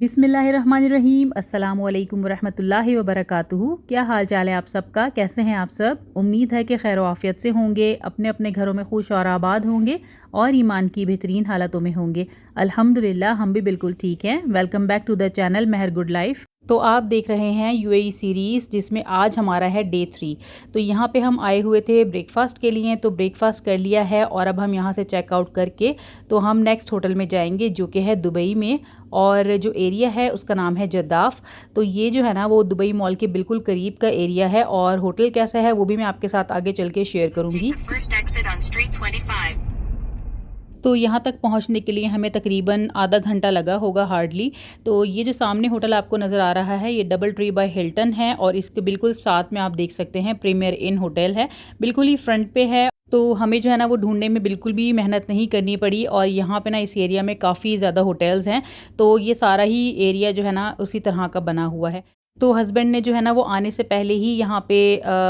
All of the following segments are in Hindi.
बिस्मिल्लाहिर्रहमानिर्रहीम। अस्सलामु अलैकुम वरहमतुल्लाहि वबरकातुहू। क्या हाल चाल है आप सबका? कैसे हैं आप सब? उम्मीद है कि खैर आफियत से होंगे, अपने अपने घरों में खुश और आबाद होंगे और ईमान की बेहतरीन हालतों में होंगे। अल्हम्दुलिल्लाह हम भी बिल्कुल ठीक हैं। Welcome back to the channel महर गुड लाइफ। तो आप देख रहे हैं यूएई सीरीज़, जिसमें आज हमारा है डे 3। तो यहाँ पे हम आए हुए थे ब्रेकफास्ट के लिए, तो ब्रेकफास्ट कर लिया है और अब हम यहाँ से चेकआउट करके तो हम नेक्स्ट होटल में जाएंगे जो कि है दुबई में, और जो एरिया है उसका नाम है जद्दाफ। तो ये जो है ना वो दुबई मॉल के बिल्कुल करीब का एरिया है, और होटल कैसा है वो भी मैं आपके साथ आगे चल के शेयर करूँगी। तो यहाँ तक पहुँचने के लिए हमें तकरीबन आधा घंटा लगा होगा हार्डली। तो ये जो सामने होटल आपको नज़र आ रहा है ये डबल ट्री बाय हिल्टन है, और इसके बिल्कुल साथ में आप देख सकते हैं प्रीमियर इन होटल है, बिल्कुल ही फ्रंट पे है। तो हमें जो है ना वो ढूंढने में बिल्कुल भी मेहनत नहीं करनी पड़ी, और यहाँ पे ना इस एरिया में काफ़ी ज़्यादा होटल्स हैं। तो ये सारा ही एरिया जो है ना उसी तरह का बना हुआ है। तो हस्बैंड ने जो है ना वो आने से पहले ही यहाँ पे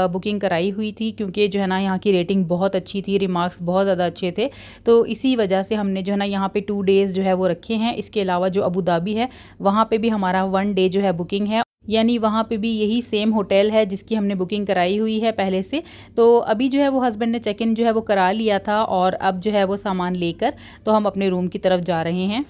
बुकिंग कराई हुई थी, क्योंकि जो है ना यहाँ की रेटिंग बहुत अच्छी थी, रिमार्क्स बहुत ज़्यादा अच्छे थे। तो इसी वजह से हमने जो है ना यहाँ पे 2 डेज़ जो है वो रखे हैं। इसके अलावा जो अबू धाबी है वहाँ पे भी हमारा 1 डे जो है बुकिंग है, यानी वहाँ पे भी यही सेम होटल है जिसकी हमने बुकिंग कराई हुई है पहले से। तो अभी जो है वो हस्बैंड ने चेक इन जो है वो करा लिया था, और अब जो है वो सामान लेकर तो हम अपने रूम की तरफ जा रहे हैं।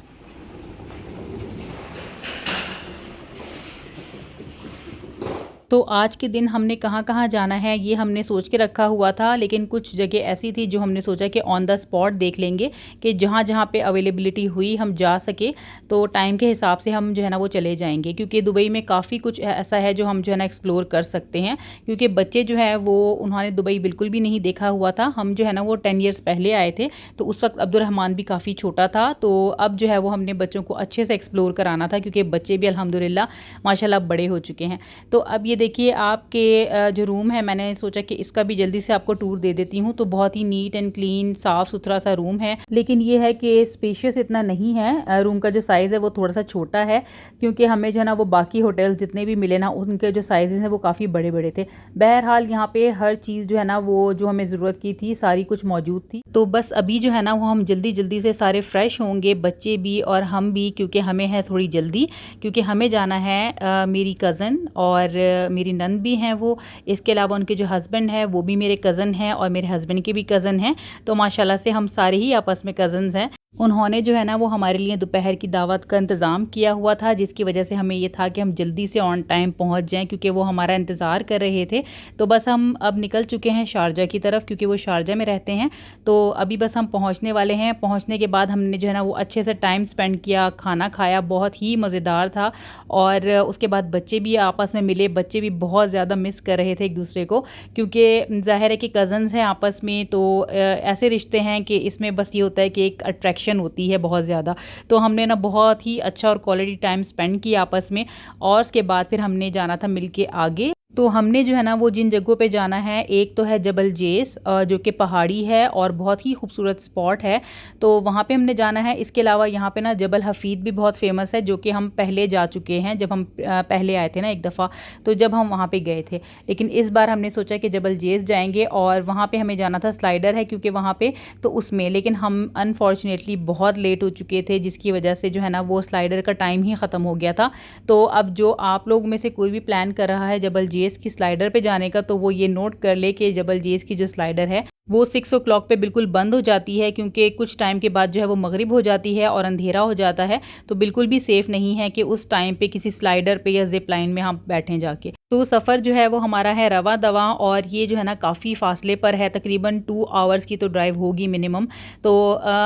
तो आज के दिन हमने कहाँ कहाँ जाना है ये हमने सोच के रखा हुआ था, लेकिन कुछ जगह ऐसी थी जो हमने सोचा कि ऑन द स्पॉट देख लेंगे, कि जहाँ जहाँ पे अवेलेबिलिटी हुई हम जा सके, तो टाइम के हिसाब से हम जो है ना वो चले जाएंगे। क्योंकि दुबई में काफ़ी कुछ ऐसा है जो हम जो है ना एक्सप्लोर कर सकते हैं, क्योंकि बच्चे जो है वो उन्होंने दुबई बिल्कुल भी नहीं देखा हुआ था। हम जो है ना वो 10 ईयर्स पहले आए थे, तो उस वक्त अब्दुर्रहमान भी काफ़ी छोटा था। तो अब जो है वो हमने बच्चों को अच्छे से एक्सप्लोर कराना था, क्योंकि बच्चे भी अल्हम्दुलिल्लाह माशाल्लाह बड़े हो चुके हैं। तो अब ये देखिए आपके जो रूम है, मैंने सोचा कि इसका भी जल्दी से आपको टूर दे देती हूँ। तो बहुत ही नीट एंड क्लीन साफ़ सुथरा सा रूम है, लेकिन ये है कि स्पेशियस इतना नहीं है। रूम का जो साइज़ है वो थोड़ा सा छोटा है, क्योंकि हमें जो है ना वो बाकी होटल्स जितने भी मिले ना उनके जो साइज़ हैं वो काफ़ी बड़े बड़े थे। बहरहाल यहाँ पे हर चीज़ जो है ना वो जो हमें ज़रूरत की थी सारी कुछ मौजूद थी। तो बस अभी जो है ना वो हम जल्दी जल्दी से सारे फ्रेश होंगे, बच्चे भी और हम भी, क्योंकि हमें है थोड़ी जल्दी, क्योंकि हमें जाना है मेरी कज़न और मेरी नंद भी हैं वो। इसके अलावा उनके जो हस्बैंड है वो भी मेरे कज़न हैं, और मेरे हस्बैंड के भी कज़न हैं। तो माशाल्लाह से हम सारे ही आपस में कज़न्स हैं। उन्होंने जो है ना वो हमारे लिए दोपहर की दावत का इंतज़ाम किया हुआ था, जिसकी वजह से हमें ये था कि हम जल्दी से ऑन टाइम पहुंच जाएं, क्योंकि वो हमारा इंतज़ार कर रहे थे। तो बस हम अब निकल चुके हैं शारजा की तरफ, क्योंकि वो शारजा में रहते हैं। तो अभी बस हम पहुंचने वाले हैं। पहुंचने के बाद हमने जो है ना वो अच्छे से टाइम स्पेंड किया, खाना खाया, बहुत ही मज़ेदार था। और उसके बाद बच्चे भी आपस में मिले, बच्चे भी बहुत ज़्यादा मिस कर रहे थे एक दूसरे को, क्योंकि ज़ाहिर है कि कज़न्स हैं आपस में, तो ऐसे रिश्ते हैं कि इसमें बस ये होता है कि एक अट्रैक्शन होती है बहुत ज़्यादा। तो हमने ना बहुत ही अच्छा और क्वालिटी टाइम स्पेंड किया आपस में, और उसके बाद फिर हमने जाना था मिलके आगे। तो हमने जो है ना वो जिन जगहों पे जाना है, एक तो है जबल जेस जो कि पहाड़ी है और बहुत ही खूबसूरत स्पॉट है, तो वहाँ पे हमने जाना है। इसके अलावा यहाँ पे ना जबल हफीद भी बहुत फेमस है, जो कि हम पहले जा चुके हैं जब हम पहले आए थे ना एक दफ़ा, तो जब हम वहाँ पे गए थे। लेकिन इस बार हमने सोचा कि जबल जेस जाएंगे, और वहाँ पे हमें जाना था स्लाइडर है क्योंकि वहाँ पे, तो उसमें लेकिन हम अनफॉर्चुनेटली बहुत लेट हो चुके थे, जिसकी वजह से जो है ना वो स्लाइडर का टाइम ही ख़त्म हो गया था। तो अब जो आप लोग में से कोई भी प्लान कर रहा है जबल जेस की स्लाइडर पे जाने का, तो वो ये नोट कर ले कि जबल जेस की जो स्लाइडर है वो 6 o'clock पे बिल्कुल बंद हो जाती है, क्योंकि कुछ टाइम के बाद जो है वो मगरिब हो जाती है और अंधेरा हो जाता है। तो बिल्कुल भी सेफ़ नहीं है कि उस टाइम पे किसी स्लाइडर पे या जिप लाइन में हम बैठें जाके। तो सफ़र जो है वो हमारा है रवा दवा, और ये जो है ना काफ़ी फ़ासले पर है, तकरीबन 2 आवर्स की तो ड्राइव होगी मिनिमम। तो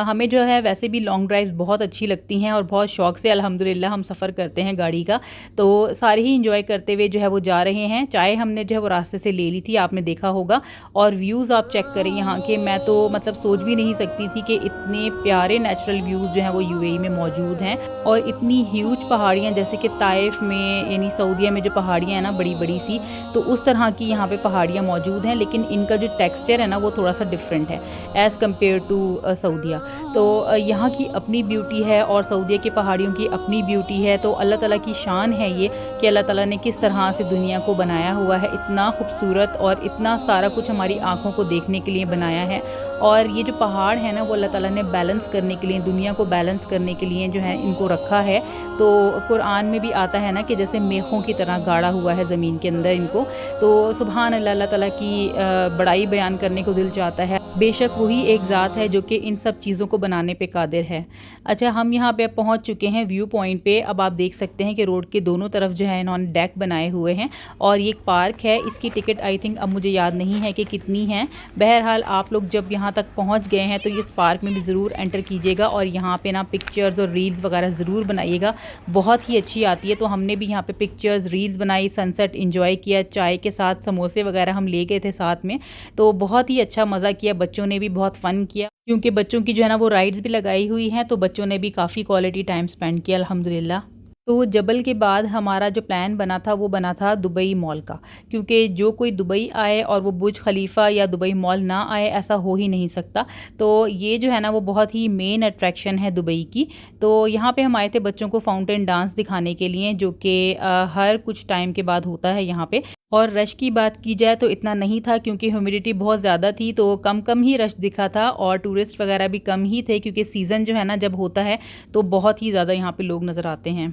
हमें जो है वैसे भी लॉन्ग ड्राइव्स बहुत अच्छी लगती हैं, और बहुत शौक़ से अल्हम्दुलिल्लाह हम सफ़र करते हैं गाड़ी का। तो सारे ही इंजॉय करते हुए जो है वो जा रहे हैं। चाय हमने जो है वो रास्ते से ले ली थी, आपने देखा होगा। और व्यूज़ आप चेक करें यहाँ के, मैं तो मतलब सोच भी नहीं सकती थी कि इतने प्यारे नेचुरल व्यूज़ जो हैं वो यूएई में मौजूद हैं, और इतनी ह्यूज पहाड़ियाँ, जैसे कि ताइफ में यानी सऊदीया में जो पहाड़ियाँ हैं ना बड़ी बड़ी सी, तो उस तरह की यहाँ पे पहाड़ियाँ मौजूद हैं। लेकिन इनका जो टेक्सचर है ना वो थोड़ा सा डिफरेंट है एज़ कम्पेयर टू सऊदीया। तो यहाँ की अपनी ब्यूटी है और सऊदीया की पहाड़ियों की अपनी ब्यूटी है। तो अल्लाह ताला की शान है ये कि अल्लाह ताला ने किस तरह से दुनिया को बनाया हुआ है, इतना खूबसूरत और इतना सारा कुछ हमारी आँखों को देखने के लिए ये बनाया है। और ये जो पहाड़ है ना वो अल्लाह ताला ने बैलेंस करने के लिए, दुनिया को बैलेंस करने के लिए जो है इनको रखा है। तो कुरान में भी आता है ना कि जैसे मेखों की तरह गाड़ा हुआ है ज़मीन के अंदर इनको। तो सुभान अल्लाह, अल्लाह ताला की बड़ाई बयान करने को दिल चाहता है। बेशक वही एक ज़ात है जो कि इन सब चीज़ों को बनाने पे कादिर है। अच्छा, हम यहाँ पे अब पहुँच चुके हैं व्यू पॉइंट पे। अब आप देख सकते हैं कि रोड के दोनों तरफ जो है इन्होंने डेक बनाए हुए हैं और ये एक पार्क है। इसकी टिकट आई थिंक अब मुझे याद नहीं है कि कितनी है। बहरहाल आप लोग जब यहाँ तक पहुँच गए हैं तो इस पार्क में भी ज़रूर एंटर कीजिएगा और यहाँ पे ना पिक्चर्स और रील्स वगैरह ज़रूर बनाइएगा, बहुत ही अच्छी आती है। तो हमने भी यहाँ पे पिक्चर्स रील्स बनाई, सनसेट इंजॉय किया, चाय के साथ समोसे वगैरह हम ले गए थे साथ में। तो बहुत ही अच्छा मज़ा किया, बच्चों ने भी बहुत फ़न किया क्योंकि बच्चों की जो है ना वो राइड्स भी लगाई हुई हैं। तो बच्चों ने भी काफ़ी क्वालिटी टाइम स्पेंड किया अल्हम्दुलिल्लाह। तो जबल के बाद हमारा जो प्लान बना था वो बना था दुबई मॉल का, क्योंकि जो कोई दुबई आए और वो बुर्ज खलीफा या दुबई मॉल ना आए ऐसा हो ही नहीं सकता। तो ये जो है ना वो बहुत ही मेन अट्रैक्शन है दुबई की। तो यहाँ पे हम आए थे बच्चों को फाउंटेन डांस दिखाने के लिए, जो कि हर कुछ टाइम के बाद होता है यहाँ पे। और रश की बात की जाए तो इतना नहीं था क्योंकि ह्यूमिडिटी बहुत ज़्यादा थी, तो कम कम ही रश दिखा था और टूरिस्ट वगैरह भी कम ही थे क्योंकि सीज़न जो है ना जब होता है तो बहुत ही ज़्यादा यहाँ पे लोग नज़र आते हैं।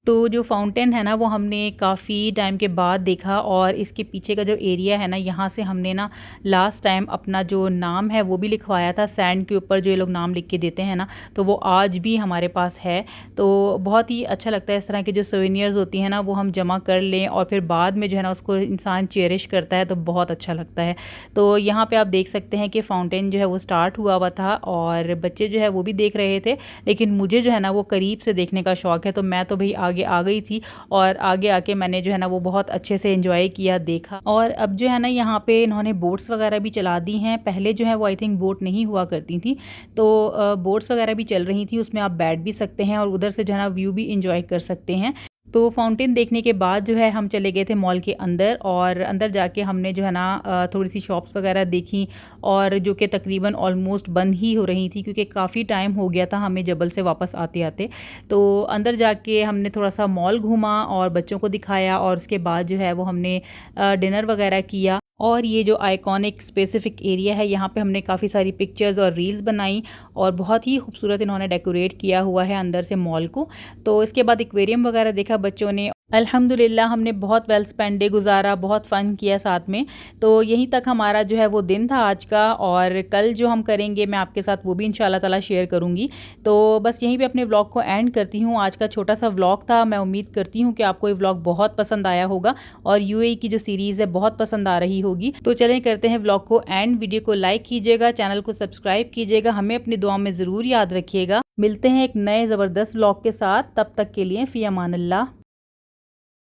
तो जो फाउंटेन है ना वो हमने काफ़ी टाइम के बाद देखा और इसके पीछे का जो एरिया है ना यहाँ से हमने ना लास्ट टाइम अपना जो नाम है वो भी लिखवाया था। सैंड के ऊपर जो ये लोग नाम लिख के देते हैं ना, तो वो आज भी हमारे पास है। तो बहुत ही अच्छा लगता है इस तरह की जो सोवेनियर्स होती हैं ना वो हम जमा कर लें और फिर बाद में जो है ना उसको इंसान चेरिश करता है तो बहुत अच्छा लगता है। तो यहाँ पर आप देख सकते हैं कि फ़ाउंटेन जो है वो स्टार्ट हुआ था और बच्चे जो है वो भी देख रहे थे, लेकिन मुझे जो है ना वो करीब से देखने का शौक़ है तो मैं तो भाई आगे आ गई थी और आगे आके मैंने जो है ना वो बहुत अच्छे से एंजॉय किया, देखा। और अब जो है ना यहाँ पे इन्होंने बोट्स वगैरह भी चला दी हैं। पहले जो है वो आई थिंक बोट नहीं हुआ करती थी, तो बोट्स वगैरह भी चल रही थी, उसमें आप बैठ भी सकते हैं और उधर से जो है ना व्यू भी इंजॉय कर सकते हैं। तो फाउंटेन देखने के बाद जो है हम चले गए थे मॉल के अंदर और अंदर जाके हमने जो है ना थोड़ी सी शॉप्स वगैरह देखी और जो कि तकरीबन ऑलमोस्ट बंद ही हो रही थी क्योंकि काफ़ी टाइम हो गया था हमें जबल से वापस आते आते। तो अंदर जाके हमने थोड़ा सा मॉल घूमा और बच्चों को दिखाया और उसके बाद जो है वो हमने डिनर वगैरह किया। और ये जो आइकॉनिक स्पेसिफिक एरिया है यहाँ पे हमने काफ़ी सारी पिक्चर्स और रील्स बनाई और बहुत ही खूबसूरत इन्होंने डेकोरेट किया हुआ है अंदर से मॉल को। तो इसके बाद एक्वेरियम वगैरह देखा बच्चों ने। अल्हम्दुलिल्लाह हमने बहुत वेल स्पेंड डे गुजारा, बहुत फ़न किया साथ में। तो यहीं तक हमारा जो है वो दिन था आज का और कल जो हम करेंगे मैं आपके साथ वो भी इंशाल्लाह ताला शेयर करूँगी। तो बस यहीं पे अपने व्लॉग को एंड करती हूँ। आज का छोटा सा व्लॉग था, मैं उम्मीद करती हूँ कि आपको ये व्लॉग बहुत पसंद आया होगा और यूएई की जो सीरीज़ है बहुत पसंद आ रही होगी। तो चलें करते हैं व्लॉग को एंड। वीडियो को लाइक कीजिएगा, चैनल को सब्सक्राइब कीजिएगा, हमें अपनी दुआ में ज़रूर याद रखिएगा। मिलते हैं एक नए ज़बरदस्त व्लॉग के साथ, तब तक के लिए फ़ी अमान अल्लाह।